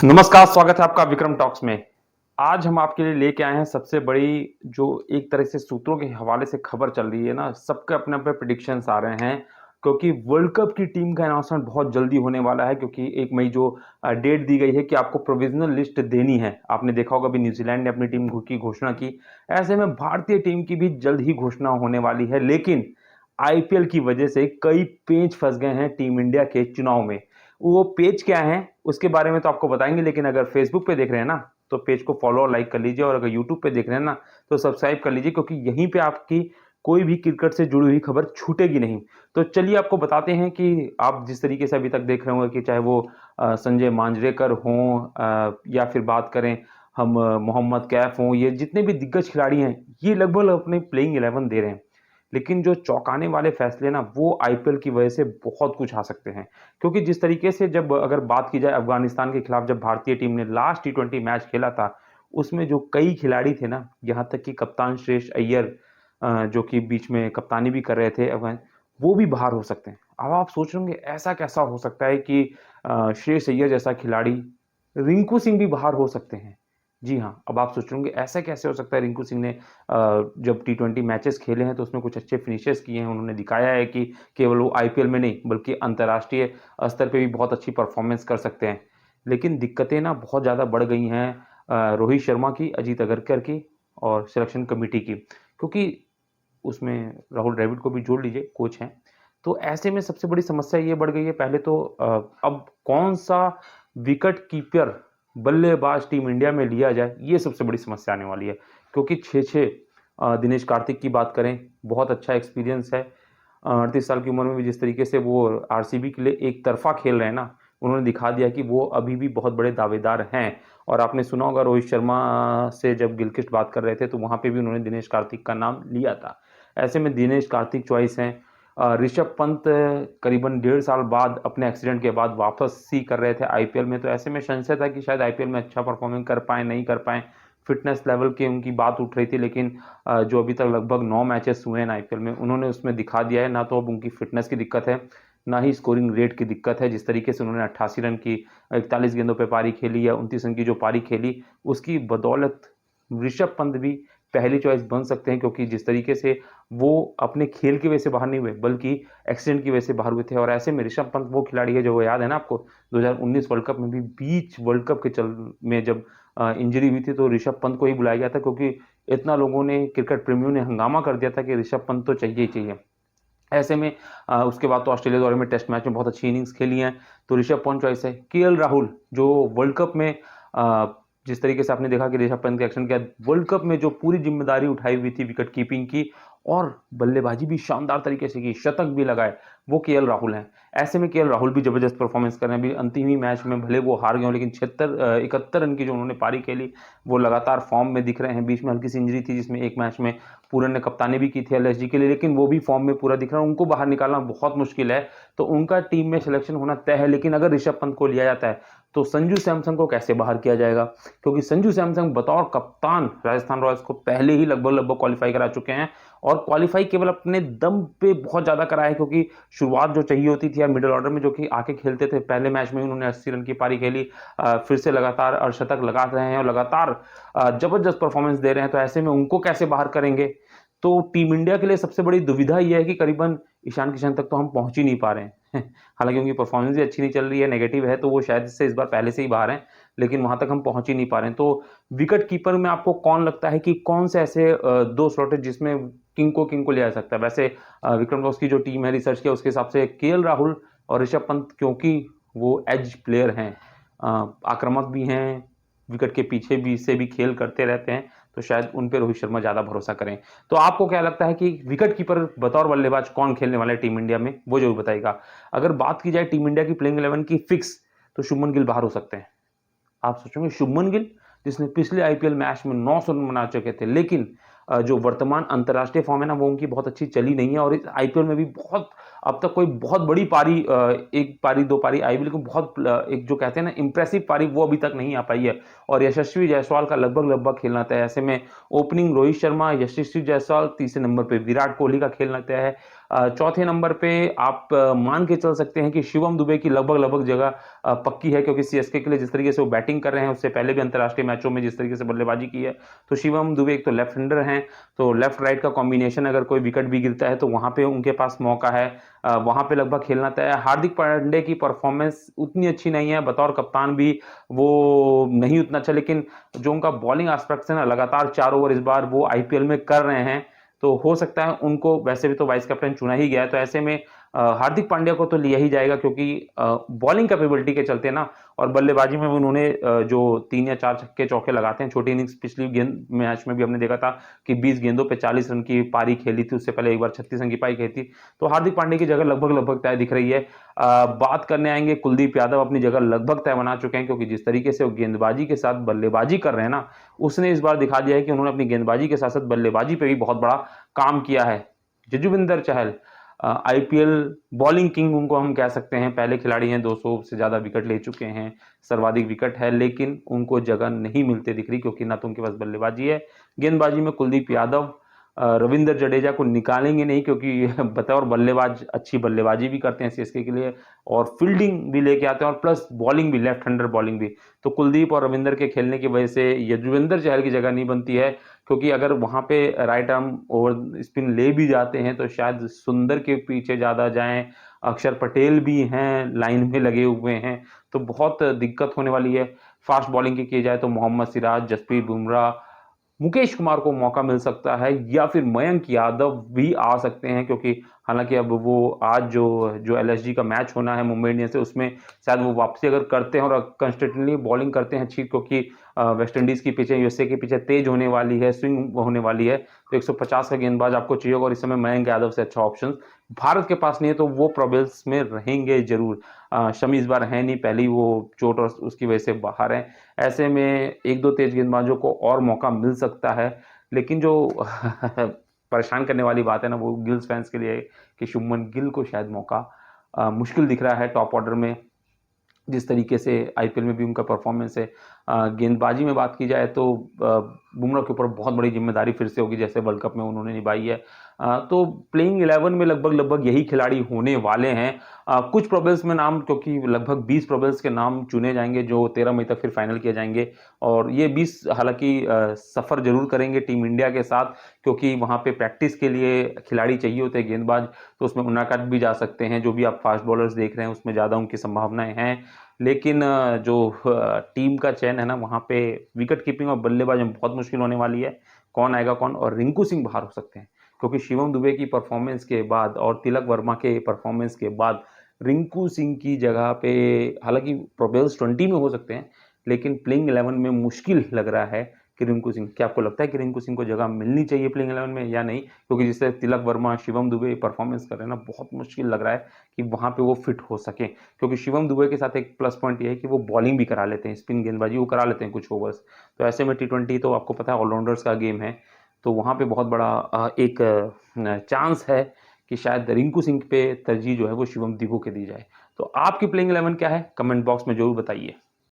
नमस्कार, स्वागत है आपका विक्रम टॉक्स में। आज हम आपके लिए लेके आए हैं सबसे बड़ी जो एक तरह से सूत्रों के हवाले से खबर चल रही है ना, सबके अपने-अपने प्रेडिक्शंस आ रहे हैं क्योंकि वर्ल्ड कप की टीम का अनाउंसमेंट बहुत जल्दी होने वाला है क्योंकि 1 मई जो डेट दी गई है कि आपको प्रोविज़नल लिस्ट देनी है। आपने देखा होगा अभी न्यूज़ीलैंड ने अपनी टीम की घोषणा की। ऐसे में भारतीय टीम की भी जल्द ही घोषणा होने वाली है, लेकिन आईपीएल की वजह से कई पेंच फँस गए हैं टीम इंडिया के चुनाव में। वो पेज क्या हैं, उसके बारे में तो आपको बताएँगे, लेकिन अगर फ़ेसबुक पे देख रहे हैं ना, तो पेज को फ़ॉलो और लाइक कर लीजिए और अगर यूट्यूब पे देख रहे हैं ना, तो सब्सक्राइब कर लीजिए क्योंकि यहीं पे आपकी कोई भी क्रिकेट से जुड़ी हुई खबर छूटेगी नहीं। तो चलिए आपको बताते हैं कि आप जिस तरीके से अभी तक देख रहे होंगे कि चाहे वो संजय मांजरेकर हों या फिर बात करें हम मोहम्मद कैफ हों, ये जितने भी दिग्गज खिलाड़ी हैं, ये लगभग अपने प्लेइंग 11 दे रहे हैं। लेकिन जो चौंकाने वाले फैसले ना, वो आईपीएल की वजह से बहुत कुछ आ सकते हैं। क्योंकि जिस तरीके से जब अगर बात की जाए अफ़गानिस्तान के खिलाफ जब भारतीय टीम ने लास्ट टी20 मैच खेला था, उसमें जो कई खिलाड़ी थे ना, यहाँ तक कि कप्तान श्रेयस अय्यर जो कि बीच में कप्तानी भी कर रहे थे वो भी बाहर हो सकते हैं। अब आप सोच रहे होंगे ऐसा कैसा हो सकता है कि श्रेयस अय्यर जैसा खिलाड़ी, रिंकू सिंह भी बाहर हो सकते हैं। जी हाँ, अब आप सोच रहे होंगे ऐसा कैसे हो सकता है? रिंकू सिंह ने जब टी20 मैचेस खेले हैं तो उसमें कुछ अच्छे फिनिशेस किए हैं। उन्होंने दिखाया है कि केवल वो आईपीएल में नहीं बल्कि अंतर्राष्ट्रीय स्तर पे भी बहुत अच्छी परफॉर्मेंस कर सकते हैं। लेकिन दिक्कतें ना बहुत ज़्यादा बढ़ गई हैं रोहित शर्मा की, अजीत अगरकर की और सिलेक्शन कमिटी की। क्योंकि उसमें राहुल द्रविड़ को भी जोड़ लीजिए, कोच हैं। तो ऐसे में सबसे बड़ी समस्या ये बढ़ गई है पहले तो अब कौन-सा विकेट कीपर बल्लेबाज टीम इंडिया में लिया जाए, ये सबसे बड़ी समस्या आने वाली है। क्योंकि 6-6 दिनेश कार्तिक की बात करें, बहुत अच्छा एक्सपीरियंस है। 38 साल की उम्र में भी जिस तरीके से वो आरसीबी के लिए एक तरफ़ा खेल रहे हैं ना, उन्होंने दिखा दिया कि वो अभी भी बहुत बड़े दावेदार हैं। और आपने सुना होगा रोहित शर्मा से जब गिलक्रिस्ट बात कर रहे थे, तो वहाँ पे भी उन्होंने दिनेश कार्तिक का नाम लिया था। ऐसे में दिनेश कार्तिक चॉइस हैं। ऋषभ पंत करीबन 1.5 साल बाद अपने एक्सीडेंट के बाद वापसी कर रहे थे आईपीएल में, तो ऐसे में संशय था कि शायद आईपीएल में अच्छा परफॉर्मेंस कर पाएँ, नहीं कर पाएँ। फिटनेस लेवल की उनकी बात उठ रही थी, लेकिन जो अभी तक लगभग 9 मैचेस हुए हैं आईपीएल में, उन्होंने उसमें दिखा दिया है ना तो अब उनकी फिटनेस की दिक्कत है, ना ही स्कोरिंग रेट की दिक्कत है। जिस तरीके से उन्होंने 88 रन की 41 गेंदों पे पारी खेली या 29 रन की जो पारी खेली, उसकी बदौलत ऋषभ पंत भी पहली चॉइस बन सकते हैं क्योंकि जिस तरीके से वो अपने खेल की वजह से बाहर नहीं हुए, बल्कि एक्सीडेंट की वजह से बाहर हुए थे। और ऐसे में ऋषभ पंत वो खिलाड़ी है जो वो याद है ना आपको 2019 वर्ल्ड कप में भी बीच वर्ल्ड कप के चल में जब इंजरी हुई थी तो ऋषभ पंत को ही बुलाया गया था क्योंकि इतना लोगों ने क्रिकेट प्रेमियों ने हंगामा कर दिया था कि ऋषभ पंत तो चाहिए ही चाहिए। ऐसे में उसके बाद तो ऑस्ट्रेलिया दौरे में टेस्ट मैच में बहुत अच्छी इनिंग्स खेली हैं, तो ऋषभ पंत चॉइस है। केएल राहुल जो वर्ल्ड कप में जिस तरीके से आपने देखा कि ऋषभ पंत के एक्शन के बाद वर्ल्ड कप में जो पूरी ज़िम्मेदारी उठाई हुई थी विकेट कीपिंग की और बल्लेबाजी भी शानदार तरीके से की, शतक भी लगाए, वो केएल राहुल हैं। ऐसे में केएल राहुल भी ज़बरदस्त परफॉर्मेंस कर रहे हैं। अभी अंतिम ही मैच में भले वो हार गए हों, लेकिन 71 रन की जो उन्होंने पारी खेली, वो लगातार फॉर्म में दिख रहे हैं। बीच में हल्की-सी इंजरी थी जिसमें एक मैच में पूरन ने कप्तानी भी की थी एलएसजी के लिए, लेकिन वो भी फॉर्म में पूरा दिख रहा है। उनको बाहर निकालना बहुत मुश्किल है, तो उनका टीम में सिलेक्शन होना तय है। लेकिन अगर ऋषभ पंत को लिया जाता है, तो संजू सैमसन को कैसे बाहर किया जाएगा? क्योंकि संजू सैमसन बतौर कप्तान राजस्थान रॉयल्स को पहले ही लगभग-लगभग क्वालीफाई करा चुके हैं और क्वालीफाई केवल अपने दम पे बहुत ज़्यादा करा है क्योंकि शुरुआत जो चाहिए होती थी यार मिडल ऑर्डर में जो कि आके खेलते थे। पहले मैच में ही उन्होंने 80 रन की पारी खेली। फिर से लगातार अर्धशतक लगा रहे हैं और लगातार ज़बरदस्त परफॉर्मेंस दे रहे हैं, तो ऐसे में उनको कैसे बाहर करेंगे? तो टीम इंडिया के लिए सबसे बड़ी दुविधा ये है कि करीबन ईशान किशन तक तो हम पहुँच ही नहीं पा रहे हैं। हालाँकि उनकी परफॉर्मेंस भी अच्छी नहीं चल रही है, नेगेटिव है, तो वो शायद से इस बार पहले से ही बाहर हैं, लेकिन वहाँ तक हम पहुँच ही नहीं पा रहे हैं। तो विकेट कीपर में आपको कौन लगता है कि कौन से ऐसे 2 स्लॉट है जिसमें किंग को लिया जा सकता है? वैसे विक्रम बॉस की जो टीम है रिसर्च किया उसके हिसाब से केएल राहुल और ऋषभ पंत क्योंकि वो एज प्लेयर हैं, आक्रामक भी हैं, विकेट के पीछे भी से भी खेल करते रहते हैं, तो शायद उन पे रोहित शर्मा ज़्यादा भरोसा करें। तो आपको क्या लगता है कि विकेट कीपर बतौर बल्लेबाज कौन खेलने वाला है टीम इंडिया में? वो ज़रूर बताइएगा। अगर बात की जाए टीम इंडिया की प्लेइंग 11 की फिक्स, तो शुभमन गिल बाहर हो सकते हैं। आप सोचोगे शुभमन गिल जिसने पिछले आईपीएल मैच में 900 रन बना चुके थे, लेकिन जो वर्तमान अंतर्राष्ट्रीय फॉर्म है ना वो उनकी बहुत अच्छी चली नहीं है और इस आईपीएल में भी बहुत अब तक कोई बहुत बड़ी पारी 1 पारी 2 पारी आई भी, लेकिन बहुत एक जो कहते हैं ना इम्प्रेसिव पारी वो अभी तक नहीं आ पाई है और यशस्वी जायसवाल का लगभग खेलना तय है। ऐसे में ओपनिंग रोहित शर्मा, यशस्वी जायसवाल, तीसरे नंबर पे विराट कोहली का खेलना तय है। चौथे नंबर पे आप मान के चल सकते हैं कि शिवम दुबे की लगभग जगह पक्की है, क्योंकि सीएसके के लिए जिस तरीके से वो बैटिंग कर रहे हैं, उससे पहले भी अंतर्राष्ट्रीय मैचों में जिस तरीके से बल्लेबाजी की है, तो शिवम दुबे एक तो लेफ्ट हैंडर हैं, तो लेफ्ट राइट का कॉम्बिनेशन अगर कोई विकेट भी गिरता है तो वहां पे उनके पास मौका है, वहां पे लगभग खेलना तय है। हार्दिक पांड्या की परफॉर्मेंस उतनी अच्छी नहीं है, बतौर कप्तान भी वो नहीं उतना अच्छा, लेकिन जो उनका बॉलिंग एस्पेक्ट है ना, लगातार 4 ओवर इस बार वो आईपीएल में कर रहे हैं, तो हो सकता है उनको, वैसे भी तो वाइस कैप्टन चुना ही गया है, तो ऐसे में हार्दिक पांड्या को तो लिया ही जाएगा, क्योंकि बॉलिंग कैपेबिलिटी के चलते ना, और बल्लेबाजी में उन्होंने जो 3 या 4 छक्के चौके लगाते हैं, छोटी इनिंग्स पिछली गेंद मैच में भी हमने देखा था कि 20 गेंदों पे 40 रन की पारी खेली थी, उससे पहले एक बार 36 रन की पारी खेली थी, तो हार्दिक पांड्या की जगह लगभग तय दिख रही है। बात करने आएंगे, कुलदीप यादव अपनी जगह लगभग तय बना चुके हैं, क्योंकि जिस तरीके से वो गेंदबाजी के साथ बल्लेबाजी कर रहे हैं ना, उसने इस बार दिखा दिया है कि उन्होंने अपनी गेंदबाजी के साथ साथ बल्लेबाजी पे भी बहुत बड़ा काम किया है। Yuzvendra Chahal IPL bowling king उनको हम कह सकते हैं, पहले खिलाड़ी हैं, 200 से ज्यादा विकेट ले चुके हैं, सर्वाधिक विकेट है, लेकिन उनको जगह नहीं मिलते दिख रही, क्योंकि ना तो उनके पास बल्लेबाजी है। गेंदबाजी में कुलदीप यादव रविंद्र जडेजा को निकालेंगे नहीं, क्योंकि बतौर बल्लेबाज अच्छी बल्लेबाजी भी करते हैं सीएसके के लिए, और फील्डिंग भी लेके आते हैं, और प्लस बॉलिंग भी, लेफ्ट हैंडर बॉलिंग भी, तो कुलदीप और रविंद्र के खेलने की वजह से यजुवेंद्र चहल की जगह नहीं बनती है, क्योंकि अगर वहां पे राइट आर्म ओवर स्पिन ले भी जाते हैं तो शायद सुंदर के पीछे ज्यादा जाएं, अक्षर पटेल भी हैं लाइन में लगे हुए हैं, तो बहुत दिक्कत होने वाली है। फास्ट बॉलिंग की जाए तो मोहम्मद सिराज, जसप्रीत बुमराह, मुकेश कुमार को मौका मिल सकता है, या फिर मयंक यादव भी आ सकते हैं, क्योंकि हालांकि अब वो आज जो जो एलएसजी का मैच होना है मुंबई इंडियंस से, उसमें शायद वो वापसी अगर करते हैं और कंसिस्टेंटली बॉलिंग करते हैं अच्छी, क्योंकि वेस्ट इंडीज की पीछे, यूएसए के पीछे तेज होने वाली है, स्विंग होने वाली है, तो 150 का गेंदबाज आपको चाहिए होगा, और इस समय मयंक यादव से अच्छा ऑप्शन भारत के पास नहीं है, तो वो प्रॉब्लम्स में रहेंगे जरूर। शमी इस बार है नहीं, पहली वो चोट और उसकी वजह से बाहर है, ऐसे में एक दो तेज गेंदबाजों को और मौका मिल सकता है, लेकिन जो परेशान करने वाली बात है ना, वो गिल्स फैंस के लिए कि शुभमन गिल को शायद मौका मुश्किल दिख रहा है टॉप ऑर्डर में, जिस तरीके से आईपीएल में भी उनका परफॉर्मेंस है। गेंदबाजी में बात की जाए तो बुमराह के ऊपर बहुत बड़ी जिम्मेदारी फिर से होगी, जैसे वर्ल्ड कप में उन्होंने निभाई है, तो प्लेइंग 11 में लगभग यही खिलाड़ी होने वाले हैं। कुछ प्रोबेबल्स में नाम, क्योंकि लगभग 20 प्रोबेबल्स के नाम चुने जाएंगे जो 13 मई तक फिर फाइनल किए जाएंगे, और ये 20 हालांकि सफर जरूर करेंगे टीम इंडिया के साथ, क्योंकि वहां पे प्रैक्टिस के लिए खिलाड़ी चाहिए होते हैं गेंदबाज, तो उसमें उन्नाकट भी जा सकते हैं, जो भी आप फास्ट बॉलर्स देख रहे हैं उसमें ज़्यादा उनकी संभावनाएं हैं, लेकिन जो टीम का चयन है ना, वहाँ पे विकेट कीपिंग और बल्लेबाज में बहुत मुश्किल होने वाली है, कौन आएगा कौन, और रिंकू सिंह बाहर हो सकते हैं, क्योंकि शिवम दुबे की परफॉर्मेंस के बाद और तिलक वर्मा के परफॉर्मेंस के बाद रिंकू सिंह की जगह पे, हालांकि प्रोबेबल्स 20 में हो सकते हैं, लेकिन प्लेइंग 11 में मुश्किल लग रहा है कि रिंकू सिंह, क्या आपको लगता है कि रिंकू सिंह को जगह मिलनी चाहिए प्लेइंग 11 में या नहीं, क्योंकि जिससे तिलक वर्मा, शिवम दुबे परफॉर्मेंस कर रहे हैं ना, बहुत मुश्किल लग रहा है कि वहां पे वो फिट हो सके, क्योंकि शिवम दुबे के साथ एक प्लस पॉइंट ये है कि वो बॉलिंग भी करा लेते हैं, स्पिन गेंदबाजी वो करा लेते हैं कुछ ओवर्स, तो ऐसे में टी20 तो आपको पता है ऑलराउंडर्स का गेम है, तो वहां पे बहुत बड़ा एक चांस है कि शायद रिंकू सिंह पे तरजीह जो है वो शिवम दुबे के दी जाए। तो आपकी प्लेइंग 11 क्या है, कमेंट बॉक्स में जरूर बताइए।